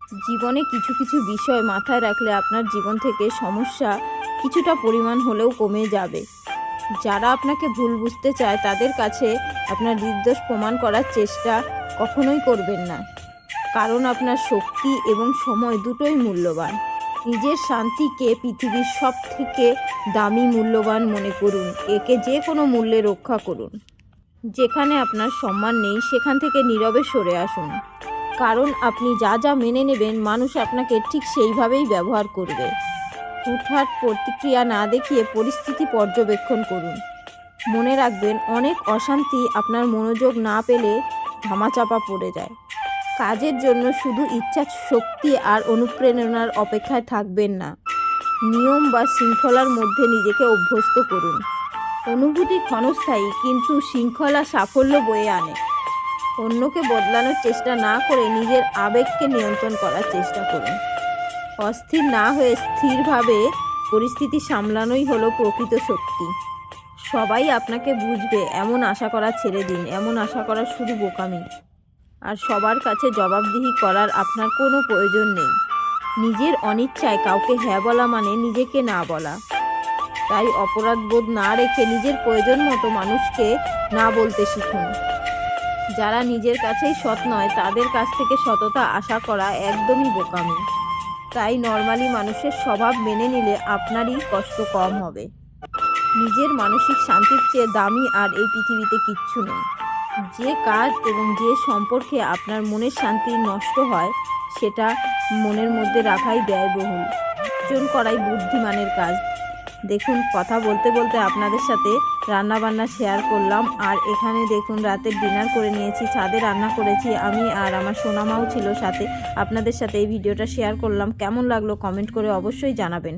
জীবনে কিছু কিছু বিষয় মাথায় রাখলে আপনার জীবন থেকে সমস্যা কিছুটা পরিমাণ হলেও কমে যাবে। যারা আপনাকে ভুল বুঝতে চায় তাদের কাছে আপনার নির্দোষ প্রমাণ করার চেষ্টা কখনোই করবেন না, কারণ আপনার শক্তি এবং সময় দুটোই মূল্যবান। নিজের শান্তিকে পৃথিবীর সব থেকে দামি মূল্যবান মনে করুন, একে যে কোনো মূল্যে রক্ষা করুন। যেখানে আপনার সম্মান নেই সেখান থেকে নীরবে সরে আসুন, কারণ আপনি যা যা মেনে নেবেন মানুষ আপনাকে ঠিক সেইভাবেই ব্যবহার করবে। হুটহাট প্রতিক্রিয়া না দেখিয়ে পরিস্থিতি পর্যবেক্ষণ করুন। মনে রাখবেন, অনেক অশান্তি আপনার মনোযোগ না পেলে ধামাচাপা পড়ে যায়। কাজের জন্য শুধু ইচ্ছা শক্তি আর অনুপ্রেরণার অপেক্ষায় থাকবেন না, নিয়ম বা শৃঙ্খলার মধ্যে নিজেকে অভ্যস্ত করুন। অনুভূতি ক্ষণস্থায়ী, কিন্তু শৃঙ্খলা সাফল্য বয়ে আনে। অন্যকে বদলানোর চেষ্টা না করে নিজের আবেগকে নিয়ন্ত্রণ করার চেষ্টা করুন। অস্থির না হয়ে স্থিরভাবে পরিস্থিতি সামলানোই হলো প্রকৃত শক্তি। সবাই আপনাকে বুঝবে এমন আশা করা ছেড়ে দিন, এমন আশা করা শুধু বোকামি। আর সবার কাছে জবাবদিহি করার আপনার কোনো প্রয়োজন নেই। নিজের অনিচ্ছায় কাউকে হ্যাঁ বলা মানে নিজেকে না বলা। তাই অপরাধবোধ না রেখে নিজের প্রয়োজন মতো মানুষকে না বলতে শিখুন। যারা নিজের কাছেই সৎ নয় তাদের কাছ থেকে সততা আশা করা একদমই বোকামি। তাই নর্মালি মানুষের স্বভাব মেনে নিলে আপনারই কষ্ট কম হবে। নিজের মানসিক শান্তির চেয়ে দামি আর এই পৃথিবীতে কিচ্ছু নেই। যে কাজ এবং যে সম্পর্কে আপনার মনের শান্তি নষ্ট হয় সেটা মনের মধ্যে রাখাই ব্যয়বহুল। অর্জন করাই বুদ্ধিমানের কাজ। দেখুন, কথা বলতে বলতে আপনাদের সাথে রান্নাবান্না শেয়ার করলাম। আর এখানে দেখুন, রাতের ডিনার করে নিয়েছি, ছাদে রান্না করেছি আমি, আর আমার সোনামাও ছিল সাথে। আপনাদের সাথে এই ভিডিওটা শেয়ার করলাম। কেমন লাগলো কমেন্ট করে অবশ্যই জানাবেন।